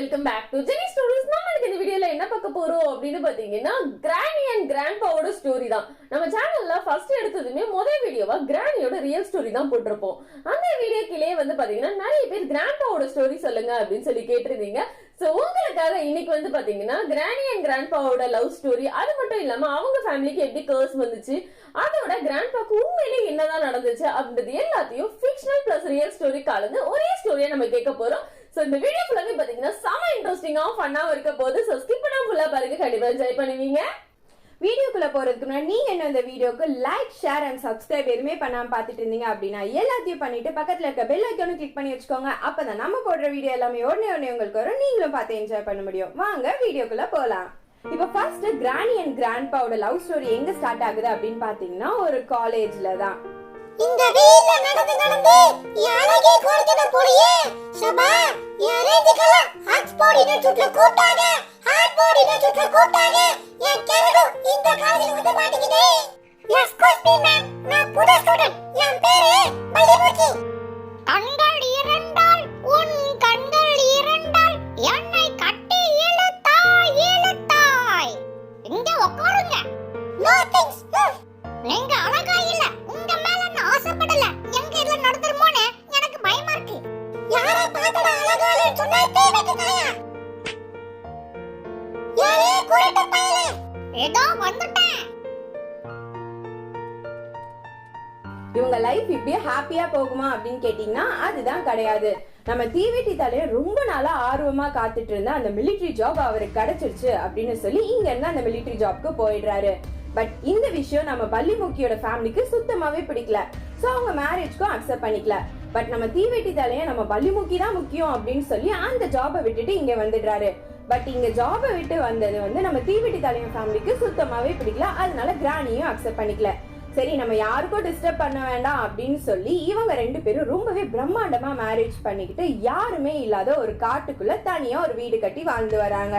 Welcome back to Jeni stories. நாளைக்கு இந்த வீடியோல என்ன பார்க்க போறோம் அப்படின்னு பாத்தீங்கன்னா கிரானி அண்ட் கிராண்ட்பாவோட ஸ்டோரி தான். நம்ம சேனல்ல ஃபர்ஸ்ட் எடுத்ததுமே முதல் வீடியோவா கிரானியோட ரியல் ஸ்டோரி தான் போட்டிருப்போம். அந்த வீடியோக்கிலே வந்து பாத்தீங்கன்னா நிறைய பேர் கிராண்ட்பாவோட ஸ்டோரி சொல்லுங்க அப்படின்னு சொல்லி கேட்டிருந்தீங்க. சோ உங்களுக்காக இன்னைக்கு வந்து பாத்தீங்கன்னா கிரானி அண்ட் கிராண்ட்பாவோட லவ் ஸ்டோரி, அது மட்டும் இல்லாம அவங்க ஃபேமிலிக்கு எப்படி கர்ஸ் வந்துச்சு, அதோட கிராண்ட்பாக்கு உண்மையிலே என்னதான் நடந்துச்சு அப்படின்றது எல்லாத்தையும் ஃபிக்ஷனல் பிளஸ் ரியல் ஸ்டோரி கலந்து ஒரே ஸ்டோரியை நம்ம கேட்க போறோம். சோ இந்த வீடியோ ஃபுல்லாவே பாத்தீங்கன்னா செம இன்ட்ரெஸ்டிங்கா ஃபன்னாவும் இருக்க போது. சோ ஸ்கிப் பண்ணாம ஃபுல்லா பாருங்க, கண்டிப்பா என்ஜாய் பண்ணுவீங்க. வீடியோக்குள்ள போறதுக்கு முன்னாடி நீங்க என்ன இந்த வீடியோக்கு லைக், ஷேர் அண்ட் சப்ஸ்கிரைப் எதுவுமே பண்ணாம பாத்துட்டு இருந்தீங்க அப்படின்னா எல்லாத்தையும் பண்ணிட்டு பக்கத்துல இருக்க பெல் ஐக்கானும் கிளிக் பண்ணி வச்சுக்கோங்க. அப்பதான் நம்ம போடுற வீடியோ எல்லாமே உடனே உங்களுக்கு வரும், நீங்களும் பார்த்து என்ஜாய் பண்ண முடியும். வாங்க வீடியோக்குள்ள போலாம். இப்ப ஃபர்ஸ்ட் கிரானி அண்ட் கிராண்ட்பாவோட லவ் ஸ்டோரி எங்க ஸ்டார்ட் ஆகுது அப்படின்னு பாத்தீங்கன்னா ஒரு காலேஜ்ல தான். இந்த வீட்ல நடந்து யாரே கோர்க்கத போறியே சபா யாரேதிகல ஹாட் பாடின சுட்ல கூட்டாங்க ஹாட் பாடின சுட்ல கூட்டாங்க என் கேரளோ இந்த காலேஜ்ல வந்து மாட்டிக்கிட்டே. எக்ஸ்கியூஸ் மீ மேம், நான் புது ஸ்டூடண்ட், என் பேரு பள்ளிமுச்சி. கண்கள் இரண்டால் உன் கண்கள் இரண்டால் என்னை கட்டி இழுத்தாய் இழுத்தாய். இங்க உட்காருங்க. No thanks. நீங்க அழகா இல்ல, உங்க மேல நான் ஆசைப்படல. எங்க இதுல நடந்துருமோன்னு எனக்கு பயமா இருக்கு. யார பார்த்தா அழகா இல்லன்னு சொன்னா தேவைக்கு தாயா? யாரே குரட்ட பயலே, ஏதோ வந்துட்டேன். இவங்க லைஃப் இப்படியே ஹாப்பியா போகுமா அப்படின்னு கேட்டீங்கன்னா அதுதான் கிடையாது. நம்ம தீவெட்டி தலைய ரொம்ப நாளா ஆர்வமா காத்துட்டு இருந்த அந்த மிலிட்டரி ஜாப் அவருக்கு கிடைச்சிருச்சு அப்படின்னு சொல்லி இங்க இருந்து அந்த மிலிட்டரி ஜாப்க்கு போயிடுறாரு. பட் இந்த விஷயம் நம்ம பள்ளிமுக்கியோட ஃபேமிலிக்கு சுத்தமாவே பிடிக்கல. சோ அவங்க மேரேஜ்க்கும் அக்செப்ட் பண்ணிக்கல. பட் நம்ம தீவெட்டி தலைய நம்ம பள்ளிமுக்கி தான் முக்கியம் அப்படின்னு சொல்லி அந்த ஜாபை விட்டுட்டு இங்க வந்துடுறாரு. பட் இங்க ஜாபை விட்டு வந்தது வந்து நம்ம தீவெட்டி தலைய ஃபேமிலிக்கு சுத்தமாவே பிடிக்கல. அதனால கிரானியும் அக்செப்ட் பண்ணிக்கல. சரி, நம்ம யாருக்கும் டிஸ்டர்ப் பண்ண வேண்டாம் அப்படின்னு சொல்லி இவங்க ரெண்டு பேரும் ரொம்பவே பிரம்மாண்டமா மேரேஜ் பண்ணிக்கிட்டு யாருமே இல்லாத ஒரு காட்டுக்குள்ள தனியா ஒரு வீடு கட்டி வாழ்ந்து வராங்க.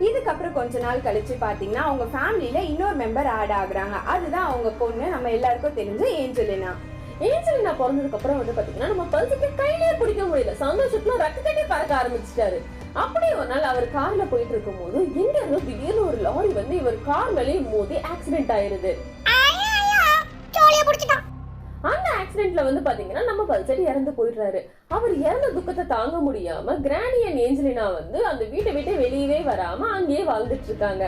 இதுக்கப்புறம் கொஞ்ச நாள் கழிச்சு பாத்தீங்கன்னா அவங்க ஃபேமிலியில இன்னொரு மெம்பர் ஆட் ஆகுறாங்க. அதுதான் அவங்க பொண்ணு, நம்ம எல்லாருக்கும் தெரிஞ்ச ஏஞ்சலினா. ஏஞ்சலினா பிறந்ததுக்கு அப்புறம் வந்து பாத்தீங்கன்னா நம்ம பல்சுக்கு கையிலேயே பிடிக்க முடியல. சந்தோஷத்துல ரத்த கட்டி பறக்க ஆரம்பிச்சிட்டாரு. அப்படியே ஒரு நாள் அவர் கார்ல போயிட்டு இருக்கும் போது எங்க இருந்து திடீர்னு ஒரு லாரி வந்து இவர் கார் மேலே மோதி ஆக்சிடென்ட் ஆயிருது. அந்த ஆக்சிடென்ட்ல வந்து பாத்தீங்கன்னா நம்ம பல்சடி இறந்து போயிடுறாரு. அவர் இறந்த துக்கத்தை தாங்க முடியாம கிரானி அண்ட் ஏஞ்சலினா வந்து அந்த வீட்டை விட்டு வெளியவே வராம அங்கேயே வாழ்ந்துட்டு இருக்காங்க.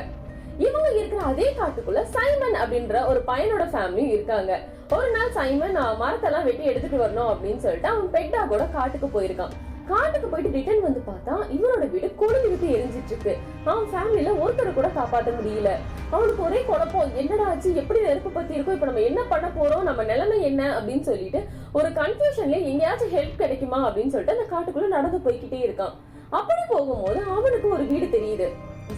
இவங்க இருக்கிற அதே காட்டுக்குள்ள சைமன் அப்படின்ற ஒரு பையனோட ஃபேமிலியும் இருக்காங்க. ஒரு நாள் சைமன் மரத்தெல்லாம் வெட்டி எடுத்துட்டு வரணும் அப்படின்னு சொல்லிட்டு அவன் பெட் டாகோட காட்டுக்கு போயிருக்கான். காட்டுக்கு போயிட்டு ரிட்டர்ன் வந்து பார்த்தா இவரோட வீடு கொழுந்து விட்டு எரிஞ்சிட்டு இருக்கு. அவன் ஃபேமிலியில ஒருத்தரை கூட காப்பாற்ற முடியல. அவனுக்கு ஒரே குழப்பம், என்னடா ஆச்சு, எப்படி நெருப்பு பத்தி இருக்கும், இப்ப நம்ம என்ன பண்ண போறோம், நம்ம நிலைமை என்ன அப்படின்னு சொல்லிட்டு ஒரு கன்ஃபியூஷன்ல எங்கேயாச்சும் ஹெல்ப் கிடைக்குமா அப்படின்னு சொல்லிட்டு அந்த காட்டுக்குள்ள நடந்து போய்கிட்டே இருக்கான். அப்படி போகும்போது அவனுக்கு ஒரு வீடு தெரியுது.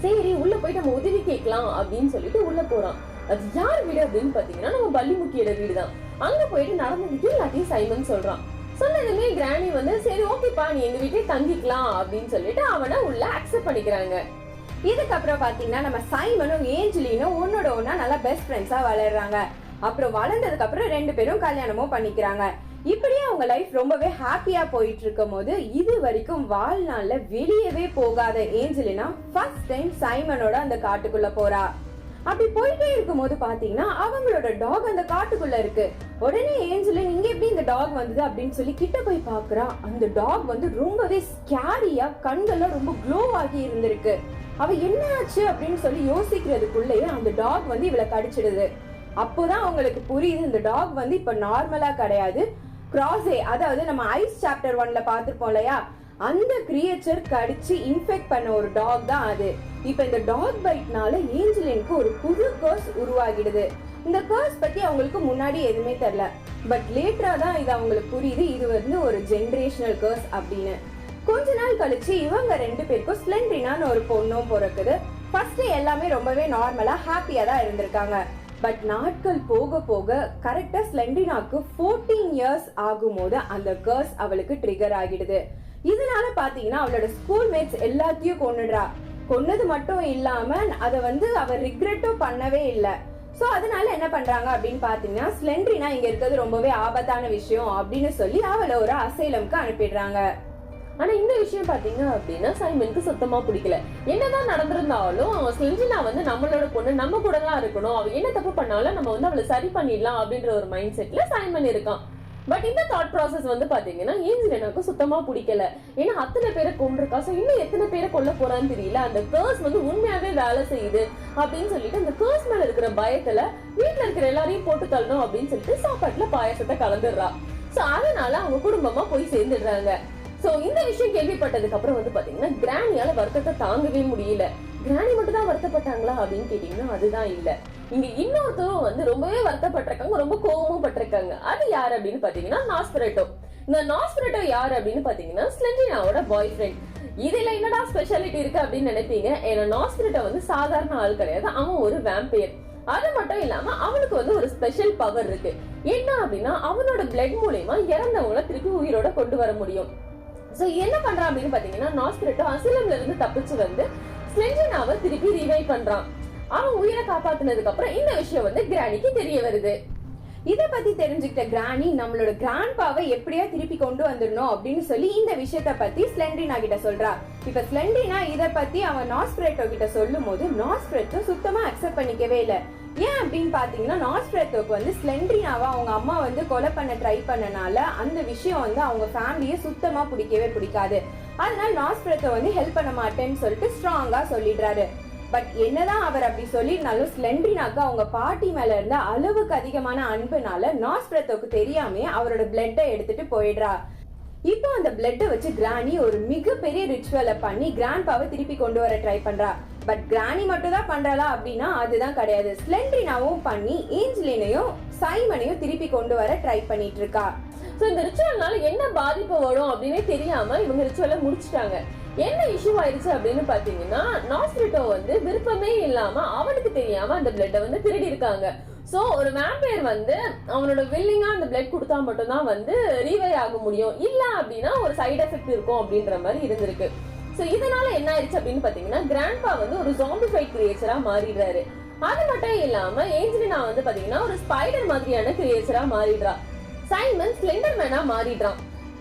சரி, உள்ள போய் நம்ம உதவி கேட்கலாம் அப்படின்னு சொல்லிட்டு உள்ள போறான். அது யார் வீடு அப்படின்னு பாத்தீங்கன்னா நம்ம பள்ளிமுக்கியோட வீடுதான். அங்க போயிட்டு நடந்துட்டு எல்லாத்தையும் சைமன் சொல்றான். சொன்னதுமே கிரானி வந்து சரி ஓகேப்பா, நீ எங்க வீட்டே தங்கிக்கலாம் அப்படின்னு சொல்லிட்டு அவனை உள்ள அக்செப்ட் பண்ணிக்கிறாங்க. இதுக்கப்புறம் பாத்தீங்கன்னா நம்ம சைமனும் ஏஞ்சலினும் ஒன்னோட ஒன்னா நல்லா பெஸ்ட் ஃப்ரெண்ட்ஸா வளர்றாங்க. அப்புறம் வளர்ந்ததுக்கு அப்புறம் ரெண்டு பேரும் கல்யாணமும் பண்ணிக்கிறாங்க. இப்படியே அவங்க லைஃப் ரொம்பவே ஹாப்பியா போயிட்டு இருக்கும் போது இது வரைக்கும் வாழ்நாள்ல வெளியவே போகாத ஏஞ்சலினா ஃபர்ஸ்ட் டைம் சைமனோட அந்த காட்டுக்குள்ள போறா. அப்படி போயிட்டே இருக்கும் போது பாத்தீங்கன்னா அவங்களோட டாக் அந்த காட்டுக்குள்ள இருக்கு. உடனே ஏஞ்சலின் இங்க எப்படி இந்த டாக் வந்தது அப்படின்னு சொல்லி கிட்ட போய் பாக்குறா. அந்த டாக் வந்து ரொம்பவே ஸ்கேரியா கண்கள்லாம் ரொம்ப க்ளோ ஆகி இருந்திருக்கு. அவ என்ன ஆச்சு அப்படின்னு சொல்லி யோசிக்கிறதுக்குள்ளேயே அந்த டாக் வந்து இவளை கடிச்சிடுது. அப்போதான் அவங்களுக்கு புரியுது இந்த டாக் வந்து இப்ப நார்மலா கிடையாது, கிராஸே, அதாவது நம்ம ஐஸ் சாப்டர் 1ல பாத்துருப்போம் இல்லையா, அந்த கிரியேச்சர் கடிச்சு இன்ஃபெக்ட் பண்ண ஒரு டாக் தான் அது. இப்ப இந்த டாக் பைட்னால ஏஞ்சலினுக்கு ஒரு புது கர்ஸ் உருவாகிடுது. இந்த கர்ஸ் பத்தி அவங்களுக்கு முன்னாடி எதுவுமே தெரியல. பட் லேட்டரா தான் இது அவங்களுக்கு புரியுது, இது வந்து ஒரு ஜெனரேஷனல் கர்ஸ் அப்படின்னு. கொஞ்ச நாள் கழிச்சு இவங்க ரெண்டு பேருக்கும் ஸ்லெண்ட்ரினான்னு ஒரு பொண்ணும் பிறக்குது. ஃபர்ஸ்ட் எல்லாமே ரொம்பவே நார்மலா ஹாப்பியா தான் இருந்திருக்காங்க. பட் நாட்கள் போக போக கரெக்டா ஸ்லெண்ட்ரினாக்கு 14 இயர்ஸ் ஆகும்போது அந்த கர்ஸ் அவளுக்கு ட்ரிகர் ஆகிடுது. இதனால பாத்தீங்கன்னா அவளோட ஸ்கூல் மேட்ஸ் எல்லாத்தையும் கொன்னுடுறா. கொன்னது மட்டும் இல்லாம அதை வந்து அவ ரிக்ரெட்டும் பண்ணவே இல்லை. சோ அதனால என்ன பண்றாங்க அப்படின்னு பாத்தீங்கன்னா ஸ்லெண்ட்ரினா இங்க இருக்கிறது ரொம்பவே ஆபத்தான விஷயம் அப்படின்னு சொல்லி அவளை ஒரு அசைலம்க்கு அனுப்பிடுறாங்க. ஆனா இந்த விஷயம் பாத்தீங்க அப்படின்னா சைமனுக்கு சுத்தமா பிடிக்கல. என்னதான் நடந்திருந்தாலும் ஸ்லெண்டினா வந்து நம்மளோட பொண்ணு, நம்ம கூட தான் இருக்கணும், அவ என்ன தப்பு பண்ணாலும் நம்ம வந்து அவளை சரி பண்ணிடலாம் அப்படின்ற ஒரு மைண்ட் செட்ல சைமன் இருக்கான். பட் இந்த தாட் ப்ராசஸ் வந்து பாத்தீங்கன்னா ஏஞ்சலினாக்கு சுத்தமா பிடிக்கல. ஏன்னா அத்தனை பேரை கொண்டிருக்கா, சோ இன்னும் எத்தனை பேரை கொல்ல போறான்னு தெரியல, அந்த கர்ஸ் வந்து உண்மையாவே வேலை செய்யுது அப்படின்னு சொல்லிட்டு அந்த கர்ஸ் மேல இருக்கிற பயத்துல வீட்டுல இருக்கிற எல்லாரையும் போட்டு தள்ளணும் அப்படின்னு சொல்லிட்டு சாப்பாட்டுல பாயசத்தை கலந்துடுறா. சோ அதனால அவங்க குடும்பமா போய் சேர்ந்துடுறாங்க. சோ இந்த விஷயம் கேள்விப்பட்டதுக்கு அப்புறம் வந்து பாத்தீங்கன்னா கிராணியால வருத்தத்தை தாங்கவே முடியல. கிராணி மட்டும் தான் வருத்தப்பட்டாங்களா அப்படின்னு கேட்டீங்கன்னா அதுதான் இல்ல. இங்க இன்னொருத்தரும் வந்து ரொம்பவே வருத்தப்பட்டிருக்காங்க, ரொம்ப கோபமும் பட்டிருக்காங்க. அது யாரு அப்படின்னு பாத்தீங்கன்னா நாஸ்பெரட்டோ. இந்த நாஸ்பெரட்டோ யாரு அப்படின்னு பாத்தீங்கன்னா ஸ்லெண்டினாவோட பாய் ஃப்ரெண்ட். இதுல என்னடா ஸ்பெஷாலிட்டி இருக்கு அப்படின்னு நினைப்பீங்க. ஏன்னா நாஸ்பெரட்டோ வந்து சாதாரண ஆள் கிடையாது, அவன் ஒரு வேம்பயர். அது மட்டும் இல்லாம அவனுக்கு வந்து ஒரு ஸ்பெஷல் பவர் இருக்கு. என்ன அப்படின்னா அவனோட பிளட் மூலமா இறந்தவங்கள திருப்பி உயிரோட கொண்டு வர முடியும். சோ என்ன பண்றான் அப்படின்னு பாத்தீங்கன்னா நாஸ்பெரட்டோ அசிலம்ல இருந்து தப்பிச்சு வந்து ஸ்லெண்டினாவை திருப்பி ரிவைவ் பண்றான். அவன் உயிரை காப்பாத்தினதுக்கு அப்புறம் இந்த விஷயம் வந்து கிராணிக்கு தெரிய வருது. இத பத்தி தெரிஞ்சுக்கிட்ட கிராணி நம்மளோட கிராண்ட்பாவை எப்படியா திருப்பி கொண்டு வந்துடணும் அப்படின்னு சொல்லி இந்த விஷயத்த பத்தி ஸ்லெண்டினா கிட்ட சொல்றா. இப்ப ஸ்லெண்டினா இத பத்தி அவன் நாஸ்பெரட்டோ கிட்ட சொல்லும் போது நாஸ்பெரட்டோ சுத்தமா அக்செப்ட் பண்ணிக்கவே இல்ல. ஏன் அப்படின்னு பாத்தீங்கன்னா நாஸ்பெரட்டோக்கு வந்து ஸ்லெண்டினாவை அவங்க அம்மா வந்து கொலை பண்ண ட்ரை பண்ணனால அந்த விஷயம் வந்து அவங்க ஃபேமிலியை சுத்தமா பிடிக்கவே பிடிக்காது. அதனால நாஸ்பெரட்டோ வந்து ஹெல்ப் பண்ண மாட்டேன்னு சொல்லிட்டு ஸ்ட்ராங்கா சொல்லிடுறாரு. பட் என்னதான் அவர் அப்படி சொல்லிருந்தாலும் ஸ்லெண்டினாக்கு அவங்க பாட்டி மேல இருந்த அளவுக்கு அதிகமான அன்புனால நாஸ்பெரட்டோக்கு தெரியாம அவரோட பிளட்டை எடுத்துட்டு போயிடுறா. இப்போ அந்த பிளட்டை வச்சு கிராணி ஒரு மிகப்பெரிய ரிச்சுவலை பண்ணி கிராண்ட்பாவை திருப்பி கொண்டு வர ட்ரை பண்றா. பட் கிராணி மட்டும் தான் பண்றாளா அப்படின்னா அதுதான் கிடையாது. ஸ்லெண்டினாவும் பண்ணி ஏஞ்சலினையும் சைமனையும் திருப்பி கொண்டு வர ட்ரை பண்ணிட்டு இருக்கா. சோ இந்த ரிச்சுவல்னால என்ன பாதிப்பு வரும் அப்படின்னு தெரியாம இவங்க ரிச்சுவலை முடிச்சுட்டாங்க. என்ன இஷ்யூ ஆயிடுச்சு அப்படின்னு பாத்தீங்கன்னா நாஸ்பெரட்டோ வந்து விருப்பமே இல்லாம அவனுக்கு தெரியாம அந்த பிளட்டை வந்து திருடி இருக்காங்க. சோ ஒரு வேம்பயர் வந்து அவனோட வில்லிங்கா அந்த பிளட் கொடுத்தா மட்டும் தான் வந்து ரீவைவ் ஆக முடியும், இல்ல அப்படின்னா ஒரு சைடு எஃபெக்ட் இருக்கும் அப்படின்ற மாதிரி இருந்திருக்கு. சோ இதனால என்ன ஆயிடுச்சு அப்படின்னு பாத்தீங்கன்னா கிராண்ட்பா வந்து ஒரு ஜாம்பிஃபைட் கிரியேச்சரா மாறிடுறாரு. அது மட்டும் இல்லாம ஏஞ்சலினா வந்து பாத்தீங்கன்னா ஒரு ஸ்பைடர் மாதிரியான கிரியேச்சரா மாறிடுறா. சைமன் ஸ்லெண்டர் மேனா மாறிடுறான்.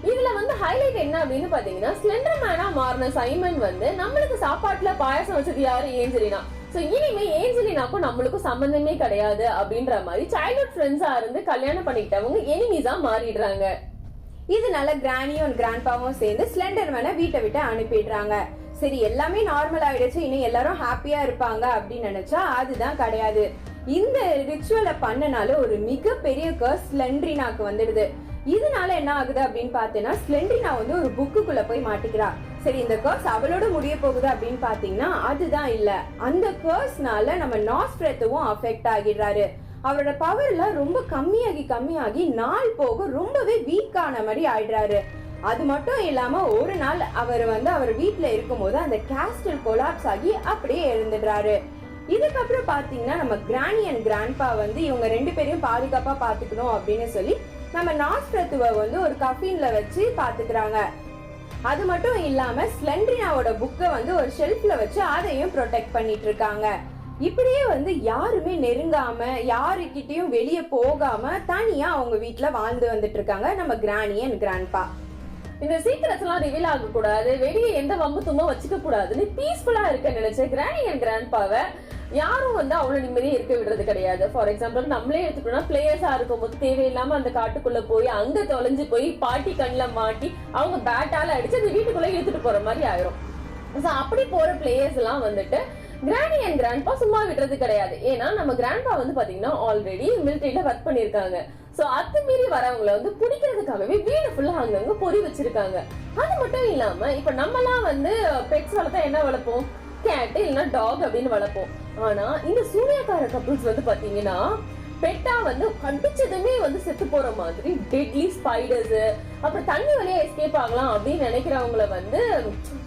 இதுல வந்து ஹைலைட் என்ன அப்படின்னு பாத்தீங்கன்னா ஸ்லெண்டர் மேனா மாறின சைமன் வந்து நம்மளுக்கு சாப்பாட்டுல பாயசம் வச்சது யாரு? ஏஞ்சலினா. சோ இனிமே ஏஞ்சலினாக்கும் நம்மளுக்கும் சம்பந்தமே கிடையாது அப்படின்ற மாதிரி சைல்ட்ஹுட் ஃப்ரெண்ட்ஸா இருந்து கல்யாணம் பண்ணிக்கிட்டவங்க எனிமீஸா மாறிடுறாங்க. இதனால கிராணியும் கிராண்ட்பாவும் சேர்ந்து ஸ்லெண்டர் மேனை வீட்டை விட்டு அனுப்பிடுறாங்க. சரி எல்லாமே நார்மல் ஆயிடுச்சு, இன்னும் எல்லாரும் ஹாப்பியா இருப்பாங்க அப்படின்னு நினைச்சா அதுதான் கிடையாது. இந்த ரிச்சுவலை பண்ணனால ஒரு மிகப்பெரிய கர்ஸ் ஸ்லெண்டினாக்கு வந்துடுது. இதனால என்ன ஆகுது அப்படின்னு பாத்தீங்கன்னா ஸ்லெண்டினா வந்து ஒரு புக்குக்குள்ள போய் மாட்டிக்கிறா. சரி இந்த கர்ஸ் அவளோட முடிய போகுது அப்படின்னு பாத்தீங்கன்னா அதுதான் இல்ல. அந்த கர்ஸ்னால நம்ம நாஸ்பெரட்டோவும் அஃபெக்ட் ஆகிடுறாரு. அவரோட பவர்ல ரொம்ப கம்மியாகி நாள் போக ரொம்பவே வீக் ஆன மாதிரி ஆயிடுறாரு. அது மட்டும் இல்லாம ஒரு நாள் அவர் வீட்டுல இருக்கும் போது அந்த கேஸ்டல் கொலாப்ஸ் ஆகி அப்படியே எழுந்துடுறாரு. இதுக்கப்புறம் பாத்தீங்கன்னா நம்ம கிராணி அண்ட் கிராண்ட்பா வந்து இவங்க ரெண்டு பேரையும் பாதுகாப்பா பாத்துக்கணும் அப்படின்னு சொல்லி நம்ம நாஸ்பெரட்டோவை வந்து ஒரு கஃபீன்ல வச்சு பாத்துக்கிறாங்க. அது மட்டும் இல்லாம ஸ்லெண்டினாவோட புக்கை வந்து ஒரு ஷெல்ஃப்ல வச்சு அதையும் ப்ரொடெக்ட் பண்ணிட்டு இருக்காங்க. இப்படியே வந்து யாருமே நெருங்காம யாருக்கிட்டையும் வெளியே போகாம தனியா அவங்க வீட்டுல வாழ்ந்து வந்துட்டு இருக்காங்க நம்ம கிராணி அண்ட் கிராண்ட்பா. இந்த சீக்கிரட்ஸ் எல்லாம் ரிவீல் ஆக கூடாது, வெளியே எந்த வம்பு தும்ப வச்சுக்க கூடாதுன்னு பீஸ்ஃபுல்லா இருக்க நினைச்ச கிராணி அண்ட் கிராண்ட்பாவை யாரும் வந்து அவ்வளவு நிம்மதியே இருக்க விடுறது கிடையாது. ஃபார் எக்ஸாம்பிள் நம்மளே எடுத்துக்கோனா பிளேயர்ஸா இருக்கும் போது தேவையில்லாம அந்த காட்டுக்குள்ள போய் அங்க தொலைஞ்சு போய் பாட்டி கண்ணுல மாட்டி அவங்க பேட்டால அடிச்சு அந்த வீட்டுக்குள்ள இழுத்துட்டு போற மாதிரி ஆயிரும். அப்படி போற பிளேயர்ஸ் எல்லாம் வந்துட்டு கிராணி அண்ட் கிராண்ட்பா சும்மா விடுறது கிடையாது. ஏன்னா நம்ம கிராண்ட்பா வந்து பாத்தீங்கன்னா ஆல்ரெடி மிலிட்டரியில ஒர்க் பண்ணிருக்காங்க. சோ அத்துமீறி வரவங்களை வந்து பிடிக்கிறதுக்காகவே வீடு ஃபுல்லா அங்கங்க பொறி வச்சிருக்காங்க. அது மட்டும் இல்லாம இப்ப நம்ம எல்லாம் வந்து பெட்ஸ் வளர்த்தா என்ன வளர்ப்போம்? கேட் இல்லைன்னா டாக் அப்படின்னு வளர்ப்போம். ஆனா இந்த சூனியக்கார கப்புள்ஸ் வந்து பாத்தீங்கன்னா பெட்டா வந்து கண்டிச்சதுமே வந்து செத்து போற மாதிரி டெட்லி ஸ்பைடர்ஸ், அப்புறம் தண்ணி வழியா எஸ்கேப் ஆகலாம் அப்படின்னு நினைக்கிறவங்களை வந்து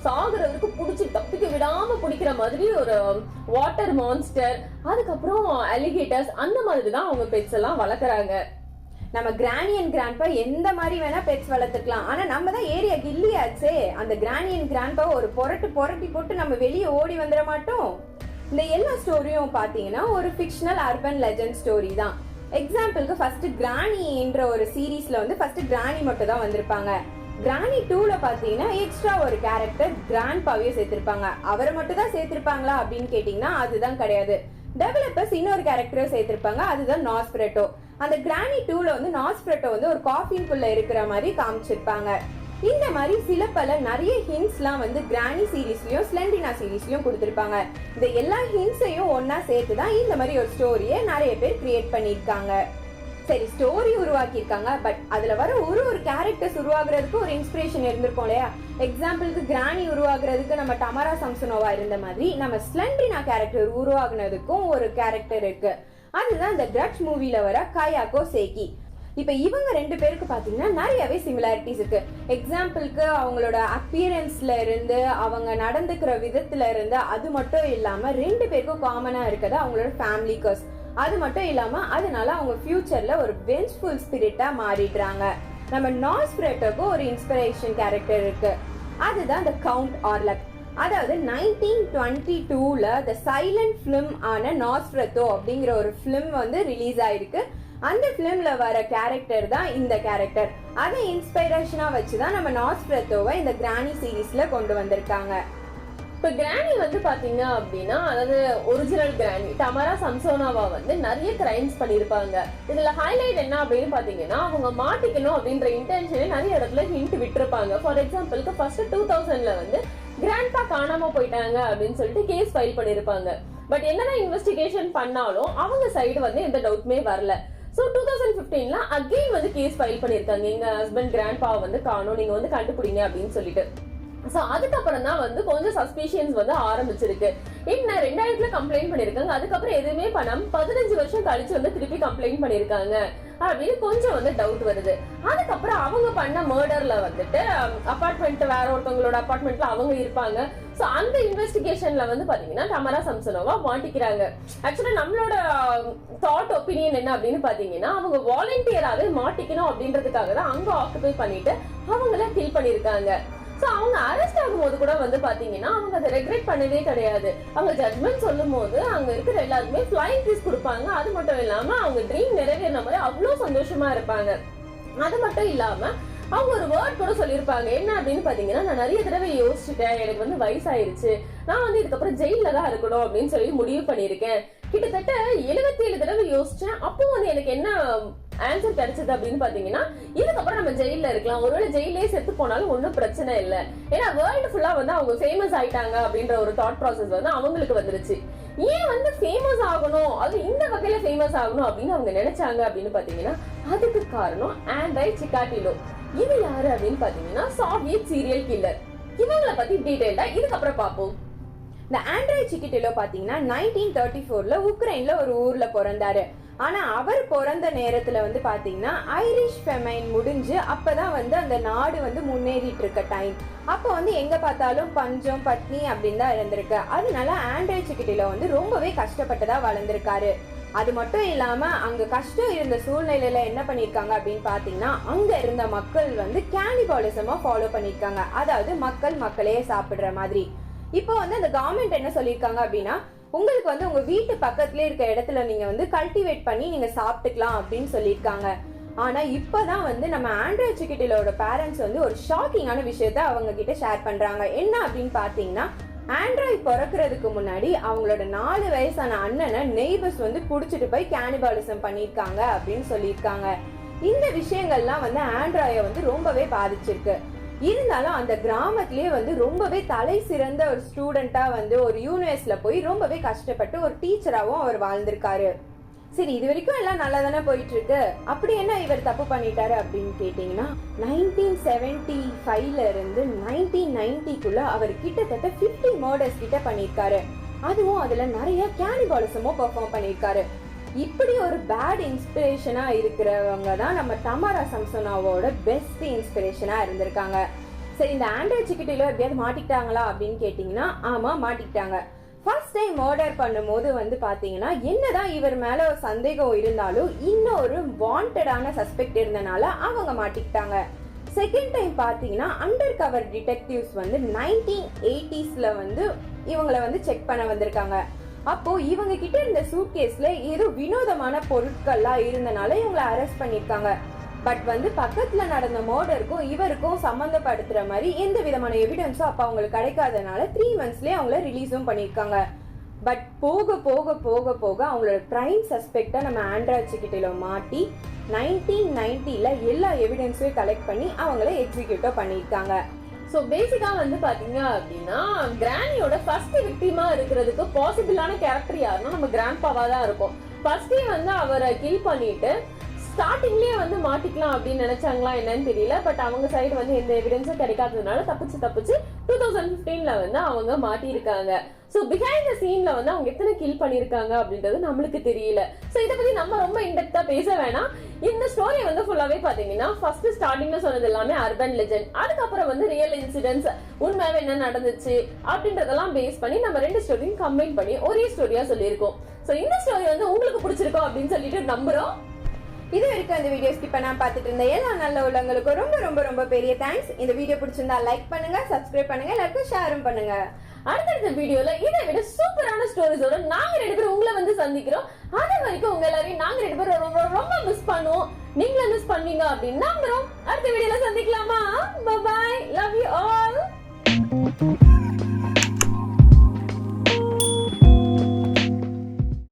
சாகுறதுக்கு புடிச்சு தப்பிக்க விடாம பிடிக்கிற மாதிரி ஒரு வாட்டர் மான்ஸ்டர், அதுக்கப்புறம் அலிகேட்டர்ஸ், அந்த மாதிரி தான் அவங்க பெட்ஸ் எல்லாம் வளர்க்குறாங்க. நம்ம கிராணி அண்ட் கிராண்ட்பா எந்த மாதிரி வேணா பெட்ஸ் வளர்த்துக்கலாம். ஆனா நம்ம தான் ஏரியா கில்லியாச்சே. அந்த கிராணி அண்ட் கிராண்ட்பா ஒரு புரட்டி போட்டு நம்ம வெளியே ஓடி வந்துட மாட்டோம். இந்த எல்லா ஸ்டோரியும் பாத்தீங்கன்னா ஒரு ஃபிக்ஷனல் அர்பன் லெஜெண்ட் ஸ்டோரி தான். எக்ஸாம்பிளுக்கு ஃபர்ஸ்ட் கிராணின்ற ஒரு சீரீஸ்ல வந்து ஃபர்ஸ்ட் கிராணி மட்டும் தான் வந்திருப்பாங்க. கிரானி 2ல பாத்தீங்கன்னா எக்ஸ்ட்ரா ஒரு கேரக்டர் கிராண்ட்பாவையும் சேர்த்திருப்பாங்க. அவரை மட்டும் தான் சேர்த்திருப்பாங்களா அப்படின்னு கேட்டீங்கன்னா அதுதான் கிடையாது. டெவலப்பர்ஸ் இன்னொரு கேரக்டரும் சேர்த்திருப்பாங்க, அதுதான் நாஸ்பெரட்டோ. அந்த கிரானி 2ல வந்து நாஸ்பெரட்டோ வந்து ஒரு காஃபின்குள்ள இருக்கிற மாதிரி காமிச்சிருப்பாங்க. இந்த மாதிரி சில பல நிறைய ஹிண்ட்ஸ்லாம் வந்து கிரானி சீரீஸ்லயும் ஸ்லெண்டினா சீரீஸ்லயும் கொடுத்திருப்பாங்க. இந்த எல்லா ஹிண்ட்ஸையும் ஒன்னா சேர்த்து தான் இந்த மாதிரி ஒரு ஸ்டோரியை நிறைய பேர் கிரியேட் பண்ணியிருக்காங்க. சரி, ஸ்டோரி உருவாக்கியிருக்காங்க, பட் அதுல வர ஒரு கேரக்டர்ஸ் உருவாக்குறதுக்கு ஒரு இன்ஸ்பிரேஷன் இருந்திருக்கும் இல்லையா? எக்ஸாம்பிளுக்கு கிரானி உருவாக்குறதுக்கு நம்ம டமாரா சம்சனோவா இருந்த மாதிரி நம்ம ஸ்லெண்டினா கேரக்டர் உருவாக்குனதுக்கும் ஒரு கேரக்டர் இருக்கு. அதுதான் இந்த கிரட்ச் மூவில வர கயாக்கோ சேக்கி. இப்ப இவங்க ரெண்டு பேருக்கு பாத்தீங்கன்னா நிறையவே சிமிலாரிட்டிஸ் இருக்கு. எக்ஸாம்பிளுக்கு அவங்களோட அப்பியரன்ஸ்ல இருந்து அவங்க நடந்துக்கிற விதத்துல இருந்து, அது மட்டும் இல்லாம ரெண்டு பேருக்கும் காமனா இருக்கிறது அவங்களோட ஃபேமிலி கர்ஸ். அது மட்டும் இல்லாம அதனால அவங்க ஃபியூச்சர்ல ஒரு வெஞ்ச்ஃபுல் ஸ்பிரிட்டா மாறிடுறாங்க. நம்ம நாஸ்பெரட்டோக்கு ஒரு இன்ஸ்பிரேஷன் கேரக்டர் இருக்கு, அதுதான் த கவுண்ட் ஆர்லக். அதாவது 1922ல த சைலண்ட் பிலிம் ஆன நாஸ்பெரட்டோ அப்படிங்கிற ஒரு பிலிம் வந்து ரிலீஸ் ஆயிருக்கு. அந்த பிலிம்ல வர கேரக்டர் தான் இந்த கேரக்டர். அதை இன்ஸ்பிரேஷனா வச்சுதான் நம்ம நாஸ்பெரட்டோவை இந்த கிரானி சீரீஸ்ல கொண்டு வந்திருக்காங்க. இப்ப கிரானி வந்து பாத்தீங்க அப்படின்னா, அதாவது ஒரிஜினல் கிரானி டமாரா சம்சோனோவா வந்து நிறைய கிரைம்ஸ் பண்ணிருப்பாங்க. இதுல ஹைலைட் என்ன அப்படின்னு பாத்தீங்கன்னா, அவங்க மாட்டிக்கணும் அப்படின்ற இன்டென்ஷனே நிறைய இடத்துல ஹிண்ட் விட்டுருப்பாங்க. ஃபார் எக்ஸாம்பிளுக்கு ஃபர்ஸ்ட் 2000ல வந்து கிராண்ட்பா காணாம போயிட்டாங்க அப்படின்னு சொல்லிட்டு கேஸ் ஃபைல் பண்ணிருப்பாங்க. பட் என்னதான் இன்வெஸ்டிகேஷன் பண்ணாலும் அவங்க சைடு வந்து எந்த டவுட்மே வரல. ஸோ 2015ல அகெயின் வந்து கேஸ் ஃபைல் பண்ணிருக்காங்க, எங்க ஹஸ்பண்ட் கிராண்ட்பாவை வந்து காணோம், நீங்க வந்து கண்டுபிடிங்க அப்படின்னு சொல்லிட்டு. ஸோ அதுக்கப்புறம் தான் வந்து கொஞ்சம் சஸ்பிஷியன்ஸ் வந்து ஆரம்பிச்சிருக்கு. என்ன 2000ல கம்ப்ளைண்ட் பண்ணிருக்காங்க, அதுக்கப்புறம் எதுவுமே பண்ணாம 15 வருஷம் கழிச்சு வந்து திருப்பி கம்ப்ளைண்ட் பண்ணிருக்காங்க அப்படின்னு கொஞ்சம் வந்து டவுட் வருது. அதுக்கப்புறம் அவங்க பண்ண மர்டர்ல வந்துட்டு அபார்ட்மெண்ட் வேற ஒருத்தவங்களோட அபார்ட்மெண்ட்ல அவங்க இருப்பாங்க. ஸோ அந்த இன்வெஸ்டிகேஷன்ல வந்து பாத்தீங்கன்னா டமாரா சம்சனோவா மாட்டிக்கிறாங்க. ஆக்சுவலா நம்மளோட தாட் ஒப்பீனியன் என்ன அப்படின்னு பாத்தீங்கன்னா, அவங்க வாலண்டியராகவே மாட்டிக்கணும் அப்படின்றதுக்காக தான் அங்க ஆக்குபை பண்ணிட்டு அவங்கள கில் பண்ணிருக்காங்க. சோ அவங்க அரெஸ்ட் ஆகும்போது கூட வந்து பாத்தீங்கன்னா அவங்க அதை ரெக்ரெட் பண்ணவே கிடையாது. அவங்க ஜட்மெண்ட் சொல்லும் போது அங்க இருக்கிற எல்லாருக்குமே ஃபிளைங் கிஸ் கொடுப்பாங்க. அது மட்டும் இல்லாம அவங்க ட்ரீம் நிறைவேறின மாதிரி அவ்வளவு சந்தோஷமா இருப்பாங்க. அது மட்டும் இல்லாம அவங்க ஒரு வேர்ட் கூட சொல்லியிருப்பாங்க, என்ன அப்படின்னு பாத்தீங்கன்னா, நான் நிறைய தடவை யோசிச்சுட்டேன், எனக்கு வந்து வயசாயிருச்சு, நான் வந்து இதுக்கப்புறம் ஜெயில தான் இருக்கணும் அப்படின்னு சொல்லி முடிவு பண்ணிருக்கேன். கிட்டத்தட்ட 77 தடவை யோசிச்சேன். அப்போ வந்து எனக்கு என்ன ஆன்சர் கிடைச்சது அப்படின்னு பாத்தீங்கன்னா, இதுக்கப்புறம் நம்ம ஜெயில இருக்கலாம், ஒருவேளை ஜெயிலே செத்து போனாலும் ஒன்னும் பிரச்சனை இல்லை, ஏன்னா வேர்ல்டு ஃபுல்லா வந்து அவங்க ஃபேமஸ் ஆயிட்டாங்க அப்படின்ற ஒரு தாட் ப்ராசஸ் வந்து அவங்களுக்கு வந்துருச்சு. ஏன் வந்து ஃபேமஸ் ஆகணும், அது இந்த வகையில ஃபேமஸ் ஆகணும் அப்படின்னு அவங்க நினைச்சாங்க அப்படின்னு பாத்தீங்கன்னா, அதுக்கு காரணம் ஆண்ட்ரை சிக்காட்டிலோ. இது யாரு அப்படின்னு பாத்தீங்கன்னா, சாவியத் சீரியல் கில்லர். இவங்களை பத்தி டீடைல்டா இதுக்கப்புறம் பாப்போம். இந்த ஆண்ட்ரை சிக்கிட்டிலோ பாத்தீங்கன்னா 1934ல உக்ரைன்ல ஒரு ஊர்ல பிறந்தாரு. ஆனா அவர் பிறந்த நேரத்துல வந்து பாத்தீங்கன்னா ஐரிஷ் ஃபெமைன் முடிஞ்சு அப்பதான் வந்து அந்த நாடு வந்து முன்னேறிட்டு இருக்க டைம். அப்ப வந்து எங்க பார்த்தாலும் பஞ்சம் பட்னி அப்படின்னு தான் இருந்திருக்கு. அதனால ஆண்ட்ரை சிக்கிட்டிலோ வந்து ரொம்பவே கஷ்டப்பட்டதா வளர்ந்திருக்காரு. அது மட்டும் இல்லாம அங்க கஷ்டம் இருந்த சூழ்நிலையில என்ன பண்ணிருக்காங்க அப்படின்னு பாத்தீங்கன்னா, அங்க இருந்த மக்கள் வந்து கேனிபாலிசமா ஃபாலோ பண்ணிருக்காங்க. அதாவது மக்களையே சாப்பிடுற மாதிரி. இப்போ வந்து அந்த கவர்மெண்ட் என்ன சொல்லியிருக்காங்க அப்படின்னா, உங்களுக்கு வந்து உங்க வீட்டு பக்கத்துல இருக்க இடத்துல நீங்க வந்து கல்டிவேட் பண்ணி நீங்க சாப்பிட்டுக்கலாம் அப்படின்னு சொல்லியிருக்காங்க. ஆனா இப்பதான் வந்து நம்ம ஆண்ட்ரை சிக்கிட்டிலோட பேரண்ட்ஸ் வந்து ஒரு ஷாக்கிங்கான விஷயத்த அவங்க கிட்ட ஷேர் பண்றாங்க. என்ன அப்படின்னு பாத்தீங்கன்னா, ஆண்ட்ரை பிறக்கிறதுக்கு முன்னாடி அவங்களோட 4 வயசான அண்ணனை நெய்பர்ஸ் வந்து புடிச்சிட்டு போய் கேனிபாலிசம் பண்ணிருக்காங்க அப்படின்னு சொல்லியிருக்காங்க. இந்த விஷயங்கள்லாம் வந்து ஆண்ட்ராயை வந்து ரொம்பவே பாதிச்சிருக்கு. இருந்தாலும் அந்த கிராமத்திலேயே வந்து ரொம்பவே தலை சிறந்த ஒரு ஸ்டூடெண்டா வந்து ஒரு யூனிவர்சிட்டியில போய் ரொம்பவே கஷ்டப்பட்டு ஒரு டீச்சராகவும் அவர் வாழ்ந்திருக்காரு. சரி, இது வரைக்கும் எல்லாம் நல்லா தானே போயிட்டு இருக்கு, அப்படி என்ன இவர் தப்பு பண்ணிட்டாரு அப்படின்னு கேட்டீங்கன்னா, 1975ல இருந்து 1990க்குள்ள அவர் கிட்டத்தட்ட 50 மர்டர்ஸ் கிட்ட பண்ணிருக்காரு. அதுவும் அதுல நிறைய கேனிபாலிசமும் பெர்ஃபார்ம் பண்ணிருக்காரு. இப்படி ஒரு பேட் இன்ஸ்பிரேஷனா இருக்கிறவங்க தான் நம்ம டமாரா சம்சனோவோட பெஸ்ட் இன்ஸ்பிரேஷனா இருந்திருக்காங்க. சரி, இந்த ஆண்ட்ரை சிக்கிட்டிலோ எப்படியாவது மாட்டிக்கிட்டாங்களா அப்படின்னு கேட்டீங்கன்னா, ஆமா மாட்டிக்கிட்டாங்க. ஃபர்ஸ்ட் டைம் மர்டர் பண்ணும்போது வந்து பாத்தீங்கன்னா, என்னதான் இவர் மேல ஒரு சந்தேகம் இருந்தாலும் இன்னொரு வாண்டடான சஸ்பெக்ட் இருந்தனால அவங்க மாட்டிக்கிட்டாங்க. செகண்ட் டைம் பாத்தீங்கன்னா, அண்டர் கவர் டிடெக்டிவ்ஸ் வந்து 1980sல வந்து இவங்களை வந்து செக் பண்ண வந்திருக்காங்க. அப்போ இவங்க கிட்ட இருந்த சூட்கேஸ்ல ஏதோ வினோதமான பொருட்கள்லாம் இருந்தனால இவங்களை அரெஸ்ட் பண்ணிருக்காங்க. பட் வந்து பக்கத்துல நடந்த மர்டருக்கும் இவருக்கும் சம்மந்தப்படுத்துற மாதிரி எந்த விதமான எவிடன்ஸும் அப்ப அவங்களுக்கு கிடைக்காதனால 3 monthsலயே அவங்கள ரிலீஸும் பண்ணியிருக்காங்க. பட் போக போக போக போக அவங்களோட பிரைம் சஸ்பெக்டை நம்ம ஆண்ட்ராச்சிக்கிட்ட மாட்டி 1990ல எல்லா எவிடன்ஸையும் கலெக்ட் பண்ணி அவங்கள எக்ஸிக்யூட்டிவ் பண்ணியிருக்காங்க. ஸோ பேசிக்கா வந்து பாத்தீங்க அப்படின்னா கிரானியோட ஃபர்ஸ்ட் விக்டிமா இருக்கிறதுக்கு பாசிபிளான கேரக்டர் யாருன்னா நம்ம கிராண்ட்பாவா தான் இருக்கும். ஃபர்ஸ்டே வந்து அவரை கில் பண்ணிட்டு ஸ்டார்டிங்லயே வந்து மாட்டிக்கலாம் அப்படின்னு நினைச்சாங்களா என்னன்னு தெரியல. பட் அவங்க சைடு வந்து எந்த எவிடன்ஸும் கிடைக்காததுனால தப்பிச்சு 2015ல வந்து அவங்க மாட்டியிருக்காங்க. ஸோ பிஹைண்ட் த சீன்ல வந்து அவங்க எத்தனை கில் பண்ணிருக்காங்க அப்படின்றது நம்மளுக்கு தெரியல. ஸோ இதை பத்தி நம்ம ரொம்ப இன்டெப்தா பேச வேணாம். இந்த ஸ்டோரி வந்து ஃபுல்லாவே பாத்தீங்கன்னா ஃபர்ஸ்ட் ஸ்டார்டிங்ல சொன்னது எல்லாமே அர்பன் லெஜெண்ட், அதுக்கப்புறம் வந்து ரியல் இன்சிடென்ட்ஸ், உண்மையாவே என்ன நடந்துச்சு அப்படின்றதெல்லாம் பேஸ் பண்ணி நம்ம 2 ஸ்டோரியும் கம்பைன் பண்ணி ஒரே ஸ்டோரியா சொல்லியிருக்கோம். ஸோ இந்த ஸ்டோரி வந்து உங்களுக்கு பிடிச்சிருக்கோம் அப்படின்னு சொல்லிட்டு நம்புறோம். இது வரைக்கும் இந்த வீடியோ ஸ்கிப் பண்ணாம பார்த்துட்டு இருந்த எல்லா நல்ல உள்ளவங்களுக்கும் ரொம்ப ரொம்ப ரொம்ப பெரிய தேங்க்ஸ். இந்த வீடியோ பிடிச்சிருந்தா லைக் பண்ணுங்க, சப்ஸ்கிரைப் பண்ணுங்க, எல்லாருக்கும் ஷேரும் பண்ணுங்க. அடுத்தடுத்த வீடியோல இதை விட சூப்பரான ஸ்டோரிஸோட நாங்க 2 பேரும் உங்களை வந்து சந்திக்கிறோம். அது வரைக்கும் உங்க எல்லாரையும் நாங்க 2 பேரும் ரொம்ப ரொம்ப மிஸ் பண்ணுவோம். நீங்களும் மிஸ் பண்ணீங்க அப்படின்னு நம்புறோம். அடுத்த வீடியோல சந்திக்கலாமா? Bye bye, love you all.